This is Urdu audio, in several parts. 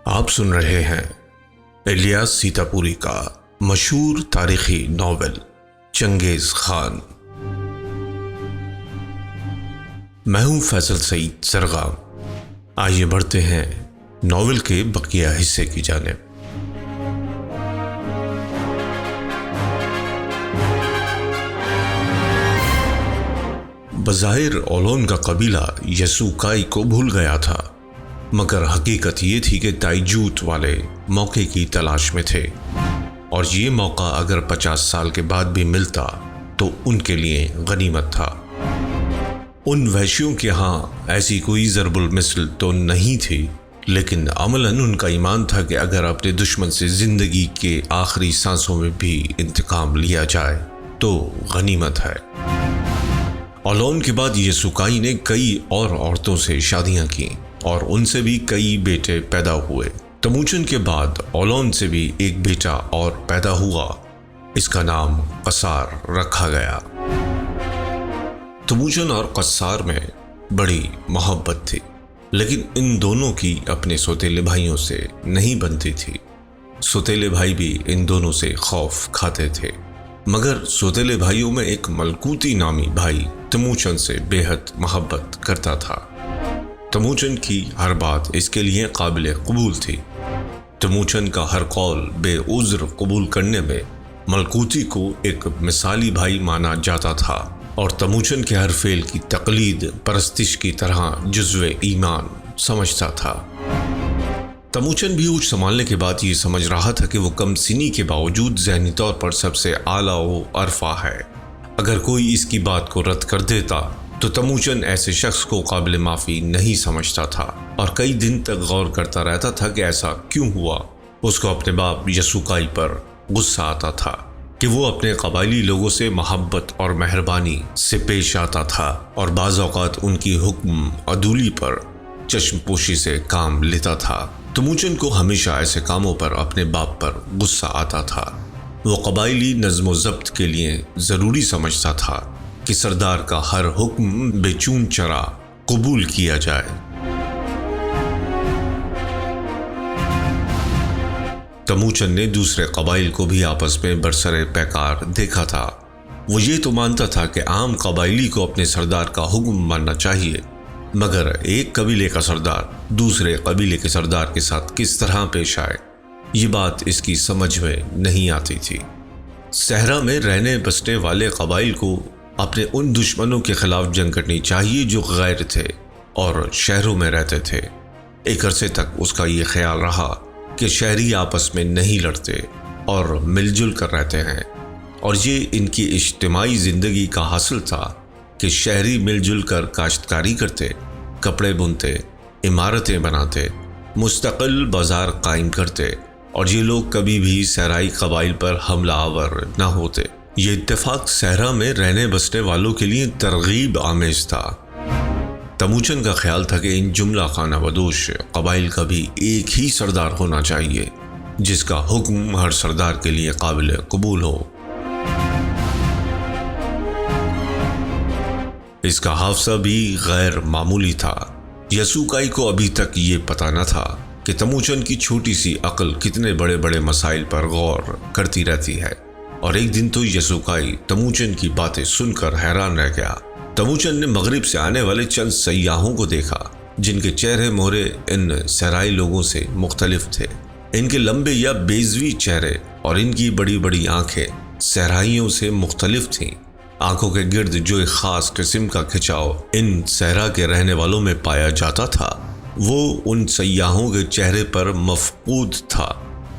آپ سن رہے ہیں الیاس سیتاپوری کا مشہور تاریخی ناول چنگیز خان۔ میں ہوں فیصل سعید زرگا۔ آئیے بڑھتے ہیں ناول کے بقیہ حصے کی جانب۔ بظاہر اولون کا قبیلہ یسوکائی کو بھول گیا تھا، مگر حقیقت یہ تھی کہ تائجوت والے موقع کی تلاش میں تھے، اور یہ موقع اگر 50 سال کے بعد بھی ملتا تو ان کے لیے غنیمت تھا۔ ان وحشیوں کے ہاں ایسی کوئی ضرب المثل تو نہیں تھی، لیکن عملاً ان کا ایمان تھا کہ اگر اپنے دشمن سے زندگی کے آخری سانسوں میں بھی انتقام لیا جائے تو غنیمت ہے۔ اولون کے بعد یسوکائی نے کئی اور عورتوں سے شادیاں کیں اور ان سے بھی کئی بیٹے پیدا ہوئے۔ تموچن کے بعد اولون سے بھی ایک بیٹا اور پیدا ہوا، اس کا نام قصار رکھا گیا۔ تموچن اور قصار میں بڑی محبت تھی، لیکن ان دونوں کی اپنے سوتیلے بھائیوں سے نہیں بنتی تھی۔ سوتیلے بھائی بھی ان دونوں سے خوف کھاتے تھے، مگر سوتیلے بھائیوں میں ایک ملکوتی نامی بھائی تموچن سے بے حد محبت کرتا تھا۔ تموچن کی ہر بات اس کے لیے قابل قبول تھی۔ تموچن کا ہر قول بے عذر قبول کرنے میں ملکوتی کو ایک مثالی بھائی مانا جاتا تھا، اور تموچن کے ہر فعل کی تقلید پرستش کی طرح جزو ایمان سمجھتا تھا۔ تموچن بھی ہوش سنبھالنے کے بعد یہ سمجھ رہا تھا کہ وہ کم سنی کے باوجود ذہنی طور پر سب سے اعلیٰ و ارفع ہے۔ اگر کوئی اس کی بات کو رد کر دیتا تو تموچن ایسے شخص کو قابل معافی نہیں سمجھتا تھا، اور کئی دن تک غور کرتا رہتا تھا کہ ایسا کیوں ہوا۔ اس کو اپنے باپ یسوکائی پر غصہ آتا تھا کہ وہ اپنے قبائلی لوگوں سے محبت اور مہربانی سے پیش آتا تھا، اور بعض اوقات ان کی حکم عدولی پر چشم پوشی سے کام لیتا تھا۔ تموچن کو ہمیشہ ایسے کاموں پر اپنے باپ پر غصہ آتا تھا۔ وہ قبائلی نظم و ضبط کے لیے ضروری سمجھتا تھا کہ سردار کا ہر حکم بے چون چرا قبول کیا جائے۔ تموچن نے دوسرے قبائل کو بھی آپس میں برسر پیکار دیکھا تھا۔ وہ یہ تو مانتا تھا کہ عام قبائلی کو اپنے سردار کا حکم ماننا چاہیے، مگر ایک قبیلے کا سردار دوسرے قبیلے کے سردار کے ساتھ کس طرح پیش آئے، یہ بات اس کی سمجھ میں نہیں آتی تھی۔ صحرا میں رہنے بسنے والے قبائل کو اپنے ان دشمنوں کے خلاف جنگ کرنی چاہیے جو غیر تھے اور شہروں میں رہتے تھے۔ ایک عرصے تک اس کا یہ خیال رہا کہ شہری آپس میں نہیں لڑتے اور مل جل کر رہتے ہیں، اور یہ ان کی اجتماعی زندگی کا حاصل تھا کہ شہری مل جل کر کاشتکاری کرتے، کپڑے بنتے، عمارتیں بناتے، مستقل بازار قائم کرتے، اور یہ لوگ کبھی بھی صحرائی قبائل پر حملہ آور نہ ہوتے۔ یہ اتفاق صحرا میں رہنے بسنے والوں کے لیے ترغیب آمیز تھا۔ تموچن کا خیال تھا کہ ان جملہ خانہ بدوش قبائل کا بھی ایک ہی سردار ہونا چاہیے، جس کا حکم ہر سردار کے لیے قابل قبول ہو۔ اس کا حافظہ بھی غیر معمولی تھا۔ یسوکائی کو ابھی تک یہ پتہ نہ تھا کہ تموچن کی چھوٹی سی عقل کتنے بڑے بڑے مسائل پر غور کرتی رہتی ہے، اور ایک دن تو یسوکائی تموچن کی باتیں سن کر حیران رہ گیا۔ تموچن نے مغرب سے آنے والے چند سیاحوں کو دیکھا جن کے چہرے مہرے ان صحرائی لوگوں سے مختلف تھے۔ ان کے لمبے یا بیضوی چہرے اور ان کی بڑی بڑی آنکھیں صحرائیوں سے مختلف تھیں۔ آنکھوں کے گرد جو ایک خاص قسم کا کھچاؤ ان صحرا کے رہنے والوں میں پایا جاتا تھا، وہ ان سیاحوں کے چہرے پر مفقود تھا۔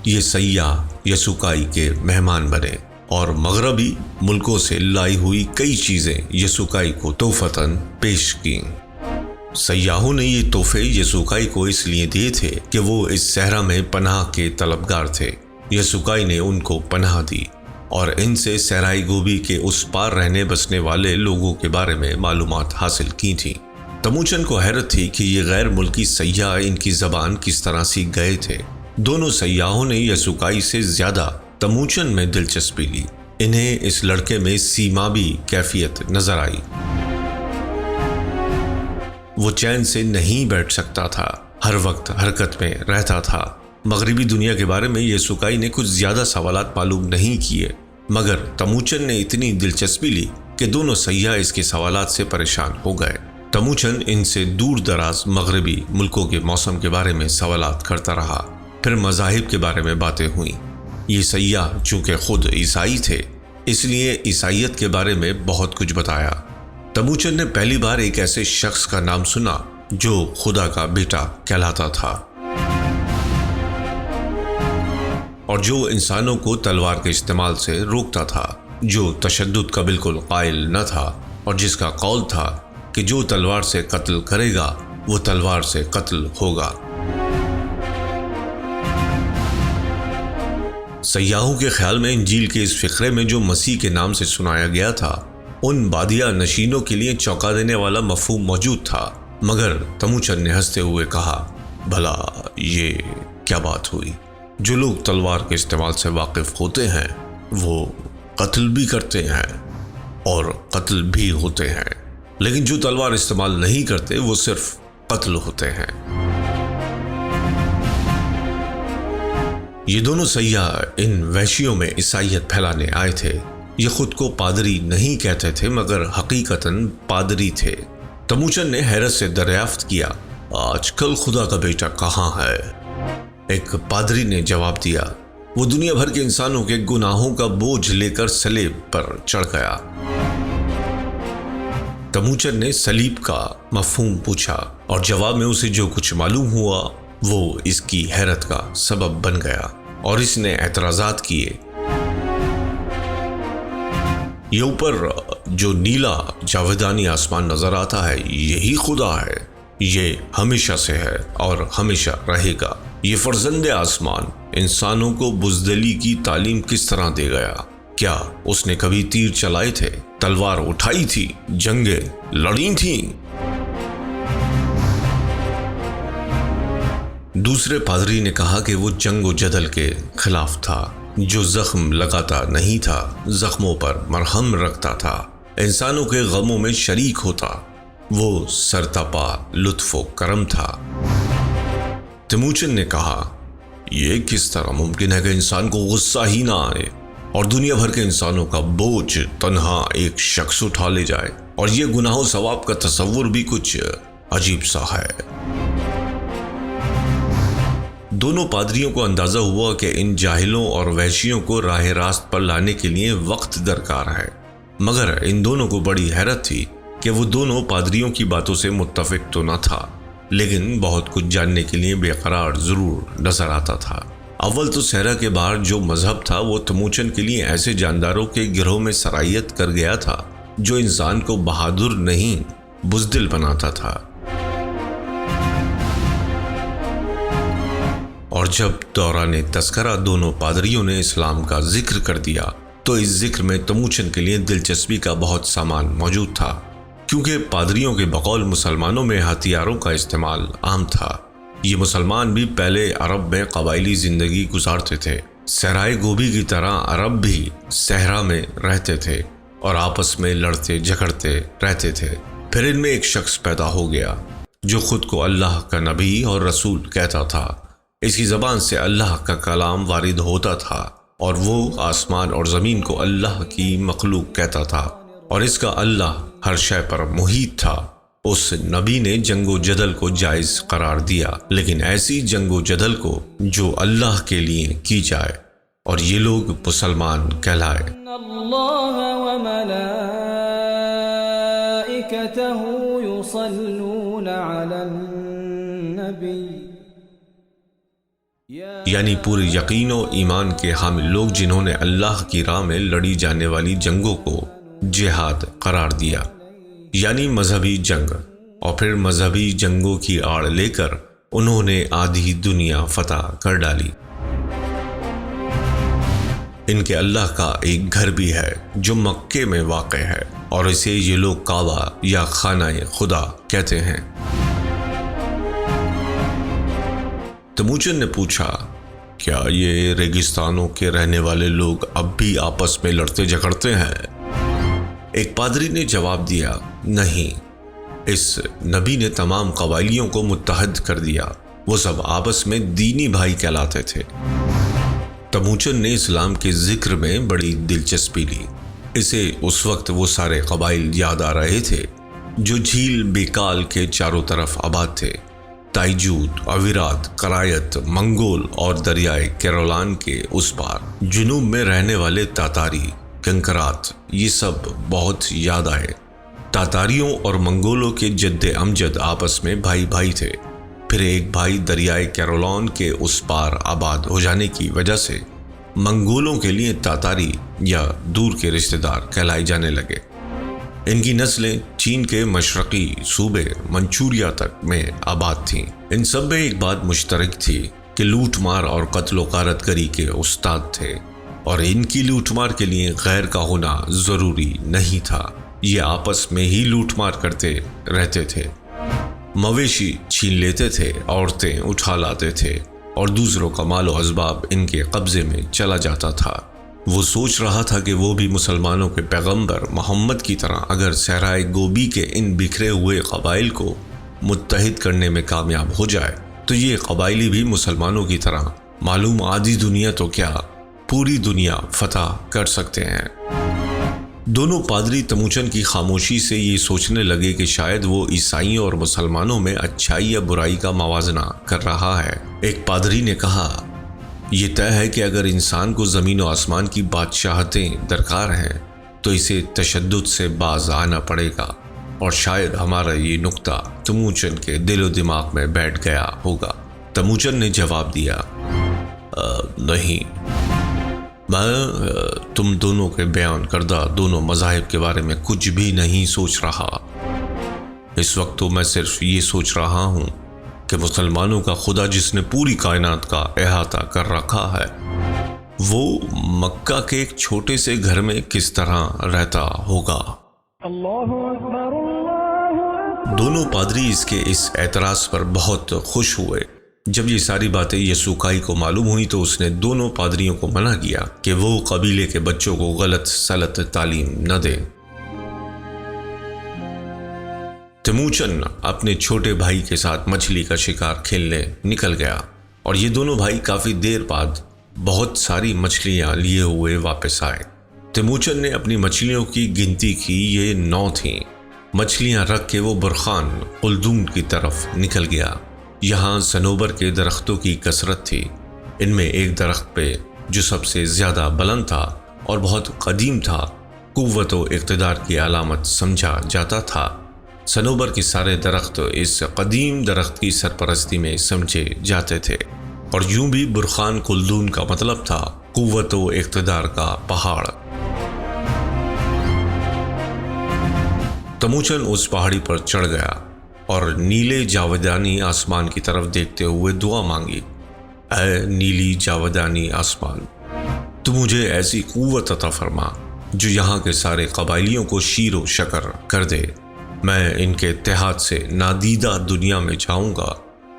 یہ سیاح یسوکائی کے مہمان بنے اور مغربی ملکوں سے لائی ہوئی کئی چیزیں یسوکائی کو تحفتاً پیش کیں۔ سیاحوں نے یہ تحفے یسوکائی کو اس لیے دیے تھے کہ وہ اس صحرا میں پناہ کے طلبگار تھے۔ یسوکائی نے ان کو پناہ دی اور ان سے صحرائی گوبی کے اس پار رہنے بسنے والے لوگوں کے بارے میں معلومات حاصل کی تھیں۔ تموچن کو حیرت تھی کہ یہ غیر ملکی سیاح ان کی زبان کس طرح سیکھ گئے تھے۔ دونوں سیاحوں نے یسوکائی سے زیادہ تموچن میں دلچسپی لی۔ انہیں اس لڑکے میں سیمابی کیفیت نظر آئی۔ وہ چین سے نہیں بیٹھ سکتا تھا، ہر وقت حرکت میں رہتا تھا مغربی دنیا کے بارے میں یسوعائی نے کچھ زیادہ سوالات معلوم نہیں کیے، مگر تموچن نے اتنی دلچسپی لی کہ دونوں سیاح اس کے سوالات سے پریشان ہو گئے۔ تموچن ان سے دور دراز مغربی ملکوں کے موسم کے بارے میں سوالات کرتا رہا، پھر مذاہب کے بارے میں باتیں ہوئیں۔ یہ سیاح چونکہ خود عیسائی تھے، اس لیے عیسائیت کے بارے میں بہت کچھ بتایا۔ تموچن نے پہلی بار ایک ایسے شخص کا نام سنا جو خدا کا بیٹا کہلاتا تھا اور جو انسانوں کو تلوار کے استعمال سے روکتا تھا، جو تشدد کا بالکل قائل نہ تھا، اور جس کا قول تھا کہ جو تلوار سے قتل کرے گا وہ تلوار سے قتل ہوگا۔ سیاحوں کے خیال میں انجیل کے اس فقرے میں جو مسیح کے نام سے سنایا گیا تھا، ان بادیہ نشینوں کے لیے چونکا دینے والا مفہوم موجود تھا، مگر تموچن نے ہنستے ہوئے کہا، بھلا یہ کیا بات ہوئی؟ جو لوگ تلوار کے استعمال سے واقف ہوتے ہیں وہ قتل بھی کرتے ہیں اور قتل بھی ہوتے ہیں، لیکن جو تلوار استعمال نہیں کرتے وہ صرف قتل ہوتے ہیں۔ یہ دونوں سیاح ان وحشیوں میں عیسائیت پھیلانے آئے تھے۔ یہ خود کو پادری نہیں کہتے تھے مگر حقیقتاً پادری تھے۔ تموچن نے حیرت سے دریافت کیا، آج کل خدا کا بیٹا کہاں ہے؟ ایک پادری نے جواب دیا، وہ دنیا بھر کے انسانوں کے گناہوں کا بوجھ لے کر صلیب پر چڑھ گیا۔ تموچن نے صلیب کا مفہوم پوچھا اور جواب میں اسے جو کچھ معلوم ہوا وہ اس کی حیرت کا سبب بن گیا، اور اس نے اعتراضات کیے۔ یہ اوپر جو نیلا جاویدانی آسمان نظر آتا ہے یہی خدا ہے، یہ ہمیشہ سے ہے اور ہمیشہ رہے گا۔ یہ فرزند آسمان انسانوں کو بزدلی کی تعلیم کس طرح دے گیا؟ کیا اس نے کبھی تیر چلائے تھے، تلوار اٹھائی تھی، جنگیں لڑی تھیں؟ دوسرے پادری نے کہا کہ وہ جنگ و جدل کے خلاف تھا، جو زخم لگاتا نہیں تھا، زخموں پر مرہم رکھتا تھا، انسانوں کے غموں میں شریک ہوتا، وہ سرتاپا لطف و کرم تھا۔ تموچن نے کہا، یہ کس طرح ممکن ہے کہ انسان کو غصہ ہی نہ آئے اور دنیا بھر کے انسانوں کا بوجھ تنہا ایک شخص اٹھا لے جائے؟ اور یہ گناہ و ثواب کا تصور بھی کچھ عجیب سا ہے۔ دونوں پادریوں کو اندازہ ہوا کہ ان جاہلوں اور وحشیوں کو راہ راست پر لانے کے لیے وقت درکار ہے، مگر ان دونوں کو بڑی حیرت تھی کہ وہ دونوں پادریوں کی باتوں سے متفق تو نہ تھا، لیکن بہت کچھ جاننے کے لیے بے قرار ضرور نظر آتا تھا۔ اول تو صحرا کے باہر جو مذہب تھا وہ تموچن کے لیے ایسے جانداروں کے گروہ میں سرایت کر گیا تھا جو انسان کو بہادر نہیں بزدل بناتا تھا۔ اور جب دوران تذکرہ دونوں پادریوں نے اسلام کا ذکر کر دیا تو اس ذکر میں تموچن کے لیے دلچسپی کا بہت سامان موجود تھا، کیونکہ پادریوں کے بقول مسلمانوں میں ہتھیاروں کا استعمال عام تھا۔ یہ مسلمان بھی پہلے عرب میں قبائلی زندگی گزارتے تھے۔ صحرائے گوبی کی طرح عرب بھی صحرا میں رہتے تھے اور آپس میں لڑتے جھگڑتے رہتے تھے۔ پھر ان میں ایک شخص پیدا ہو گیا جو خود کو اللہ کا نبی اور رسول کہتا تھا۔ اس کی زبان سے اللہ کا کلام وارد ہوتا تھا اور وہ آسمان اور زمین کو اللہ کی مخلوق کہتا تھا، اور اس کا اللہ ہر شے پر محیط تھا۔ اس نبی نے جنگ و جدل کو جائز قرار دیا، لیکن ایسی جنگ و جدل کو جو اللہ کے لیے کی جائے، اور یہ لوگ مسلمان کہلائے۔ اللہ وملائکتہ یصلون علی النبی، یعنی پورے یقین و ایمان کے حامل لوگ جنہوں نے اللہ کی راہ میں لڑی جانے والی جنگوں کو جہاد قرار دیا، یعنی مذہبی جنگ، اور پھر مذہبی جنگوں کی آڑ لے کر انہوں نے آدھی دنیا فتح کر ڈالی۔ ان کے اللہ کا ایک گھر بھی ہے جو مکے میں واقع ہے، اور اسے یہ لوگ کعبہ یا خانہ خدا کہتے ہیں۔ تموچن نے پوچھا، کیا یہ ریگستانوں کے رہنے والے لوگ اب بھی آپس میں لڑتے جھگڑتے ہیں؟ ایک پادری نے جواب دیا، نہیں، اس نبی نے تمام قبائلیوں کو متحد کر دیا، وہ سب آپس میں دینی بھائی کہلاتے تھے۔ تموچن نے اسلام کے ذکر میں بڑی دلچسپی لی۔ اسے اس وقت وہ سارے قبائل یاد آ رہے تھے جو جھیل بیکال کے چاروں طرف آباد تھے۔ تائجوت، اویرات، کرایت، منگول اور دریائے کیرولان کے اس پار جنوب میں رہنے والے تاتاری، کنکرات، یہ سب بہت یاد آئے۔ تاتاریوں اور منگولوں کے جد امجد آپس میں بھائی بھائی تھے۔ پھر ایک بھائی دریائے کیرولان کے اس پار آباد ہو جانے کی وجہ سے منگولوں کے لیے تاتاری یا دور کے رشتہ دار کہلائے جانے لگے۔ ان کی نسلیں چین کے مشرقی صوبے منچوریا تک میں آباد تھیں۔ ان سب میں ایک بات مشترک تھی کہ لوٹ مار اور قتل و غارت گری کے استاد تھے، اور ان کی لوٹ مار کے لیے غیر کا ہونا ضروری نہیں تھا۔ یہ آپس میں ہی لوٹ مار کرتے رہتے تھے۔ مویشی چھین لیتے تھے، عورتیں اٹھا لاتے تھے، اور دوسروں کا مال و اسباب ان کے قبضے میں چلا جاتا تھا۔ وہ سوچ رہا تھا کہ وہ بھی مسلمانوں کے پیغمبر محمد کی طرح اگر صحرائے گوبی کے ان بکھرے ہوئے قبائل کو متحد کرنے میں کامیاب ہو جائے تو یہ قبائلی بھی مسلمانوں کی طرح معلوم آدھی دنیا تو کیا پوری دنیا فتح کر سکتے ہیں۔ دونوں پادری تموچن کی خاموشی سے یہ سوچنے لگے کہ شاید وہ عیسائیوں اور مسلمانوں میں اچھائی یا برائی کا موازنہ کر رہا ہے۔ ایک پادری نے کہا، یہ طے ہے کہ اگر انسان کو زمین و آسمان کی بادشاہتیں درکار ہیں تو اسے تشدد سے باز آنا پڑے گا، اور شاید ہمارا یہ نقطہ تموچن کے دل و دماغ میں بیٹھ گیا ہوگا۔ تموچن نے جواب دیا، نہیں، میں تم دونوں کے بیان کردہ دونوں مذاہب کے بارے میں کچھ بھی نہیں سوچ رہا۔ اس وقت تو میں صرف یہ سوچ رہا ہوں کہ مسلمانوں کا خدا جس نے پوری کائنات کا احاطہ کر رکھا ہے وہ مکہ کے ایک چھوٹے سے گھر میں کس طرح رہتا ہوگا۔ دونوں پادری اس کے اس اعتراض پر بہت خوش ہوئے۔ جب یہ ساری باتیں یسوکائی کو معلوم ہوئی تو اس نے دونوں پادریوں کو منع کیا کہ وہ قبیلے کے بچوں کو غلط سلط تعلیم نہ دیں۔ تموچن اپنے چھوٹے بھائی کے ساتھ مچھلی کا شکار کھیلنے نکل گیا، اور یہ دونوں بھائی کافی دیر بعد بہت ساری مچھلیاں لیے ہوئے واپس آئے۔ تموچن نے اپنی مچھلیوں کی گنتی کی، یہ 9 تھیں۔ مچھلیاں رکھ کے وہ برخان قلدون کی طرف نکل گیا۔ یہاں صنوبر کے درختوں کی کثرت تھی۔ ان میں ایک درخت پہ جو سب سے زیادہ بلند تھا اور بہت قدیم تھا، قوت و اقتدار کی علامت سمجھا جاتا تھا۔ صنوبر کے سارے درخت اس قدیم درخت کی سرپرستی میں سمجھے جاتے تھے، اور یوں بھی برخان قلدون کا مطلب تھا قوت و اقتدار کا پہاڑ۔ تموچن اس پہاڑی پر چڑھ گیا اور نیلے جاودانی آسمان کی طرف دیکھتے ہوئے دعا مانگی، اے نیلی جاودانی آسمان، تو مجھے ایسی قوت عطا فرما جو یہاں کے سارے قبائلیوں کو شیر و شکر کر دے۔ میں ان کے اتحاد سے نادیدہ دنیا میں جاؤں گا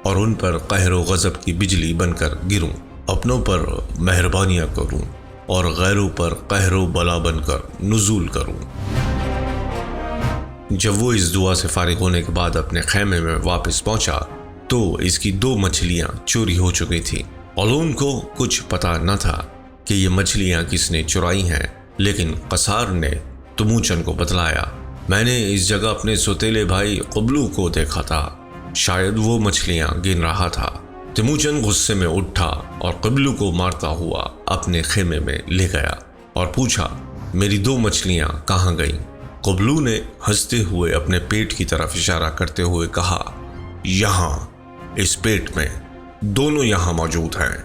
اور ان پر قہر و غضب کی بجلی بن کر گروں، اپنوں پر مہربانیاں کروں اور غیروں پر قہر و بلا بن کر نزول کروں۔ جب وہ اس دعا سے فارغ ہونے کے بعد اپنے خیمے میں واپس پہنچا تو اس کی 2 مچھلیاں چوری ہو چکی تھیں۔ اولون کو کچھ پتا نہ تھا کہ یہ مچھلیاں کس نے چرائی ہیں، لیکن قصار نے تموچن کو بتلایا، میں نے اس جگہ اپنے سوتیلے بھائی قبلو کو دیکھا تھا، شاید وہ مچھلیاں گن رہا تھا۔ تموچن غصے میں اٹھا اور قبلو کو مارتا ہوا اپنے خیمے میں لے گیا اور پوچھا، میری 2 مچھلیاں کہاں گئیں؟ قبلو نے ہنستے ہوئے اپنے پیٹ کی طرف اشارہ کرتے ہوئے کہا، یہاں، اس پیٹ میں، دونوں یہاں موجود ہیں۔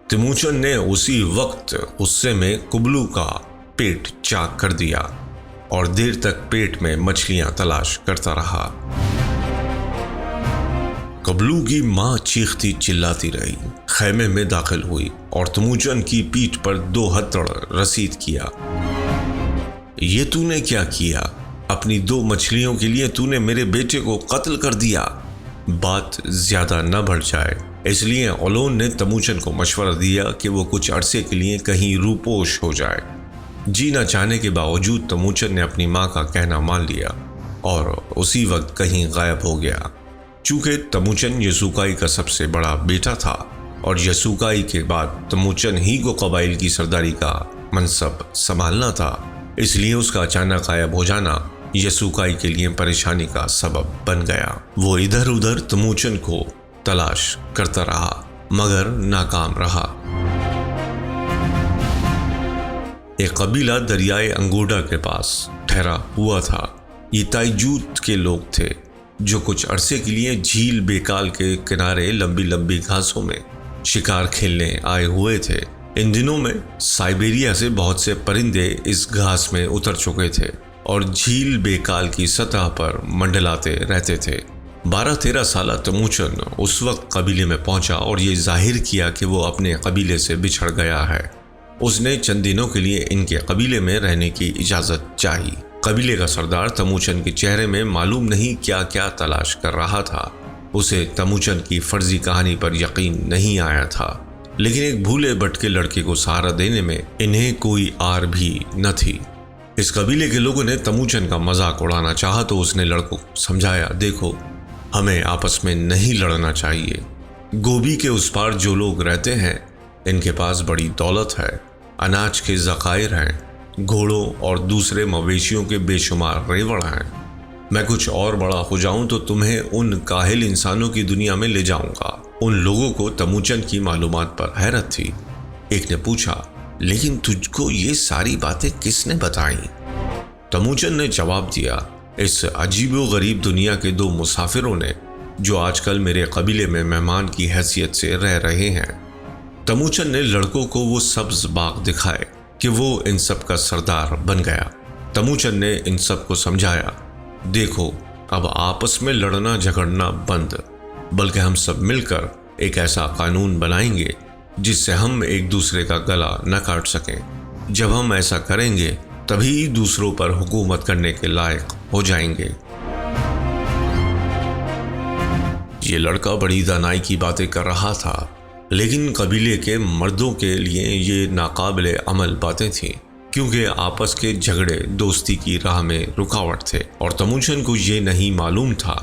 تموچن نے اسی وقت غصے میں قبلو کا پیٹ چاک کر دیا اور دیر تک پیٹ میں مچھلیاں تلاش کرتا رہا۔ قبلو کی ماں چیختی چلاتی رہی، خیمے میں داخل ہوئی اور تموچن کی پیٹھ پر 2 ہتھڑ رسید کیا۔ یہ تو نے کیا کیا؟ اپنی 2 مچھلیوں کے لیے تو نے میرے بیٹے کو قتل کر دیا۔ بات زیادہ نہ بڑھ جائے اس لیے اولون نے تموچن کو مشورہ دیا کہ وہ کچھ عرصے کے لیے کہیں روپوش ہو جائے۔ جی نہ چاہنے کے باوجود تموچن نے اپنی ماں کا کہنا مان لیا اور اسی وقت کہیں غائب ہو گیا۔ چونکہ تموچن یسوکائی کا سب سے بڑا بیٹا تھا اور یسوکائی کے بعد تموچن ہی کو قبائل کی سرداری کا منصب سنبھالنا تھا، اس لیے اس کا اچانک غائب ہو جانا یسوکائی کے لیے پریشانی کا سبب بن گیا۔ وہ ادھر ادھر تموچن کو تلاش کرتا رہا مگر ناکام رہا۔ ایک قبیلہ دریائے انگوڈا کے پاس ٹھہرا ہوا تھا۔ یہ تائجوت کے لوگ تھے جو کچھ عرصے کے لیے جھیل بیکال کے کنارے لمبی لمبی گھاسوں میں شکار کھیلنے آئے ہوئے تھے۔ ان دنوں میں سائبیریا سے بہت سے پرندے اس گھاس میں اتر چکے تھے اور جھیل بیکال کی سطح پر منڈلاتے رہتے تھے۔ 12-13 سالہ تموچن اس وقت قبیلے میں پہنچا اور یہ ظاہر کیا کہ وہ اپنے قبیلے سے بچھڑ گیا ہے۔ اس نے چند دنوں کے لیے ان کے قبیلے میں رہنے کی اجازت چاہی۔ قبیلے کا سردار تموچن کے چہرے میں معلوم نہیں کیا کیا تلاش کر رہا تھا۔ اسے تموچن کی فرضی کہانی پر یقین نہیں آیا تھا، لیکن ایک بھولے بھٹکے لڑکے کو سہارا دینے میں انہیں کوئی آر بھی نہ تھی۔ اس قبیلے کے لوگوں نے تموچن کا مذاق اڑانا چاہا تو اس نے لڑکوں کو سمجھایا، دیکھو ہمیں آپس میں نہیں لڑنا چاہیے۔ گوبھی کے اس پار جو لوگ رہتے ہیں ان کے پاس بڑی دولت ہے، اناج کے ذخائر ہیں، گھوڑوں اور دوسرے مویشیوں کے بے شمار ریوڑ ہیں۔ میں کچھ اور بڑا ہو جاؤں تو تمہیں ان کاہل انسانوں کی دنیا میں لے جاؤں گا۔ ان لوگوں کو تموچن کی معلومات پر حیرت تھی۔ ایک نے پوچھا، لیکن تجھ کو یہ ساری باتیں کس نے بتائیں؟ تموچن نے جواب دیا، اس عجیب و غریب دنیا کے 2 مسافروں نے جو آج کل میرے قبیلے میں مہمان کی حیثیت سے رہ رہے ہیں۔ تموچن نے لڑکوں کو وہ سبز باغ دکھائے کہ وہ ان سب کا سردار بن گیا۔ تموچن نے ان سب کو سمجھایا، دیکھو اب آپس میں لڑنا جھگڑنا بند، بلکہ ہم سب مل کر ایک ایسا قانون بنائیں گے جس سے ہم ایک دوسرے کا گلا نہ کاٹ سکیں۔ جب ہم ایسا کریں گے تبھی دوسروں پر حکومت کرنے کے لائق ہو جائیں گے۔ یہ لڑکا بڑی دانائی کی باتیں کر رہا تھا، لیکن قبیلے کے مردوں کے لیے یہ ناقابل عمل باتیں تھیں، کیونکہ آپس کے جھگڑے دوستی کی راہ میں رکاوٹ تھے، اور تموچن کو یہ نہیں معلوم تھا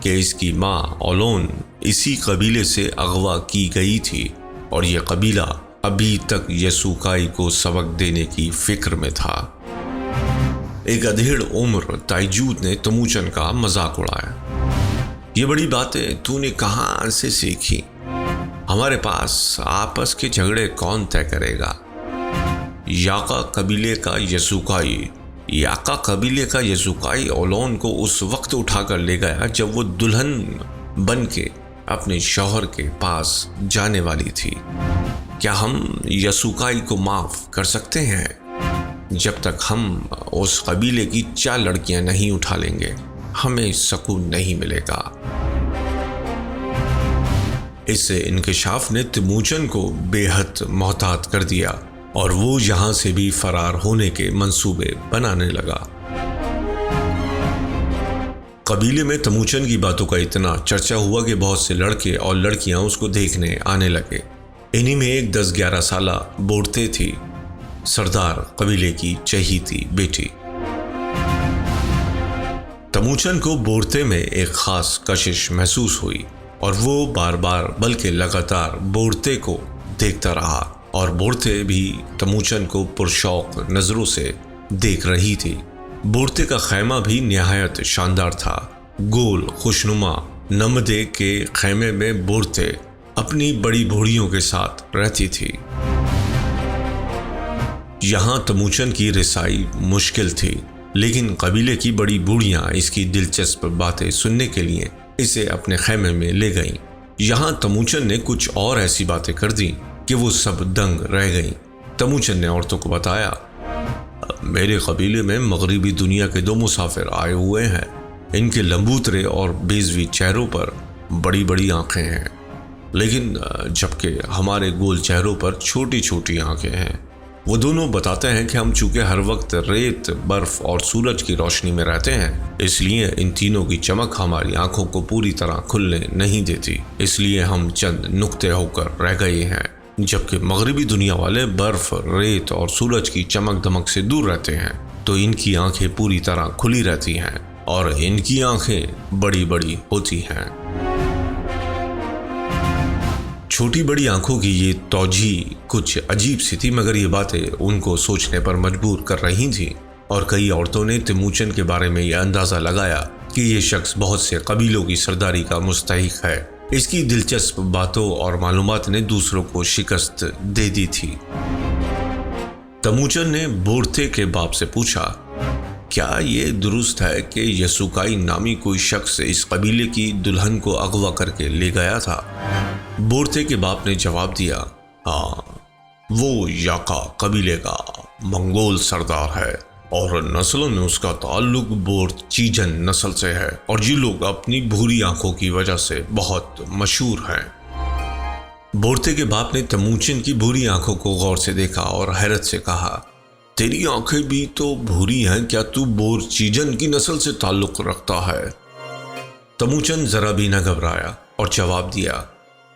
کہ اس کی ماں اولون اسی قبیلے سے اغوا کی گئی تھی، اور یہ قبیلہ ابھی تک یسوکائی کو سبق دینے کی فکر میں تھا۔ ایک ادھیڑ عمر تائجوت نے تموچن کا مذاق اڑایا، یہ بڑی باتیں تو نے کہاں سے سیکھی؟ ہمارے پاس آپس کے جھگڑے کون طے کرے گا؟ یاقا قبیلے کا یسوکائی اولون کو اس وقت اٹھا کر لے گیا جب وہ دلہن بن کے اپنے شوہر کے پاس جانے والی تھی۔ کیا ہم یسوکائی کو معاف کر سکتے ہیں؟ جب تک ہم اس قبیلے کی 4 لڑکیاں نہیں اٹھا لیں گے ہمیں سکون نہیں ملے گا۔ اس انکشاف نے تموچن کو بے حد محتاط کر دیا اور وہ یہاں سے بھی فرار ہونے کے منصوبے بنانے لگا۔ قبیلے میں تموچن کی باتوں کا اتنا چرچا ہوا کہ بہت سے لڑکے اور لڑکیاں اس کو دیکھنے آنے لگے۔ انہی میں ایک 10-11 سالہ بورتے تھی، سردار قبیلے کی چہیتی بیٹی۔ تموچن کو بورتے میں ایک خاص کشش محسوس ہوئی اور وہ بار بار بلکہ لگاتار بورتے کو دیکھتا رہا، اور بورتے بھی تموچن کو پرشوق نظروں سے دیکھ رہی تھی۔ بورتے کا خیمہ بھی نہایت شاندار تھا۔ گول خوشنما نمدے کے خیمے میں بورتے اپنی بڑی بھوڑیوں کے ساتھ رہتی تھی۔ یہاں تموچن کی رسائی مشکل تھی، لیکن قبیلے کی بڑی بوڑھیاں اس کی دلچسپ باتیں سننے کے لیے اسے اپنے خیمے میں لے گئیں۔ یہاں تموچن نے کچھ اور ایسی باتیں کر دیں کہ وہ سب دنگ رہ گئیں۔ تموچن نے عورتوں کو بتایا، میرے قبیلے میں مغربی دنیا کے 2 مسافر آئے ہوئے ہیں۔ ان کے لمبوترے اور بیضوی چہروں پر بڑی بڑی آنکھیں ہیں، لیکن جبکہ ہمارے گول چہروں پر چھوٹی چھوٹی آنکھیں ہیں۔ وہ دونوں بتاتے ہیں کہ ہم چونکہ ہر وقت ریت، برف اور سورج کی روشنی میں رہتے ہیں، اس لیے ان تینوں کی چمک ہماری آنکھوں کو پوری طرح کھلنے نہیں دیتی، اس لیے ہم چند نقطے ہو کر رہ گئے ہیں، جبکہ مغربی دنیا والے برف، ریت اور سورج کی چمک دمک سے دور رہتے ہیں، تو ان کی آنکھیں پوری طرح کھلی رہتی ہیں اور ان کی آنکھیں بڑی بڑی ہوتی ہیں۔ چھوٹی بڑی آنکھوں کی یہ توجہ کچھ عجیب سی تھی، مگر یہ باتیں ان کو سوچنے پر مجبور کر رہی تھیں، اور کئی عورتوں نے تیموچن کے بارے میں یہ اندازہ لگایا کہ یہ شخص بہت سے قبیلوں کی سرداری کا مستحق ہے۔ اس کی دلچسپ باتوں اور معلومات نے دوسروں کو شکست دے دی تھی۔ تیموچن نے بورتے کے باپ سے پوچھا، کیا یہ درست ہے کہ یسوکائی نامی کوئی شخص اس قبیلے کی دلہن کو اغوا کر کے لے گیا تھا؟ بورتے کے باپ نے جواب دیا، ہاں، وہ یاکا قبیلے کا منگول سردار ہے، اور نسلوں میں اس کا تعلق بورچیجن نسل سے ہے، اور یہ لوگ اپنی بھوری آنکھوں کی وجہ سے بہت مشہور ہیں۔ بورتے کے باپ نے تیموچن کی بھوری آنکھوں کو غور سے دیکھا اور حیرت سے کہا، تیری آنکھیں بھی تو بھوری ہیں، کیا تو بورچیجن کی نسل سے تعلق رکھتا ہے؟ تیموچن ذرا بھی نہ گھبرایا اور جواب دیا،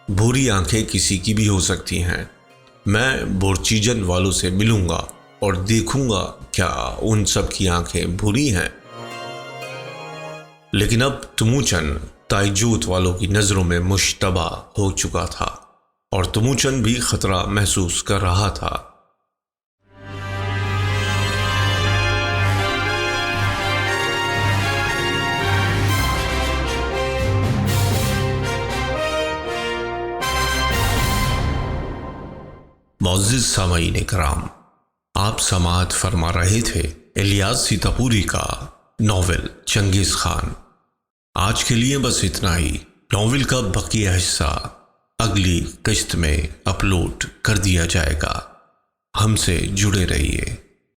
بھوری آنکھیں کسی کی بھی ہو سکتی ہیں، میں بورچیجن والوں سے ملوں گا اور دیکھوں گا کیا ان سب کی آنکھیں بھوری ہیں۔ لیکن اب تیموچن تائجوت والوں کی نظروں میں مشتبہ ہو چکا تھا، اور تیموچن بھی خطرہ محسوس کر رہا تھا۔ معزز سامعین کرام، آپ سماعت فرما رہے تھے الیاس سیتاپوری کا ناول چنگیز خان۔ آج کے لیے بس اتنا ہی۔ ناول کا بقیہ حصہ اگلی قسط میں اپلوڈ کر دیا جائے گا۔ ہم سے جڑے رہیے۔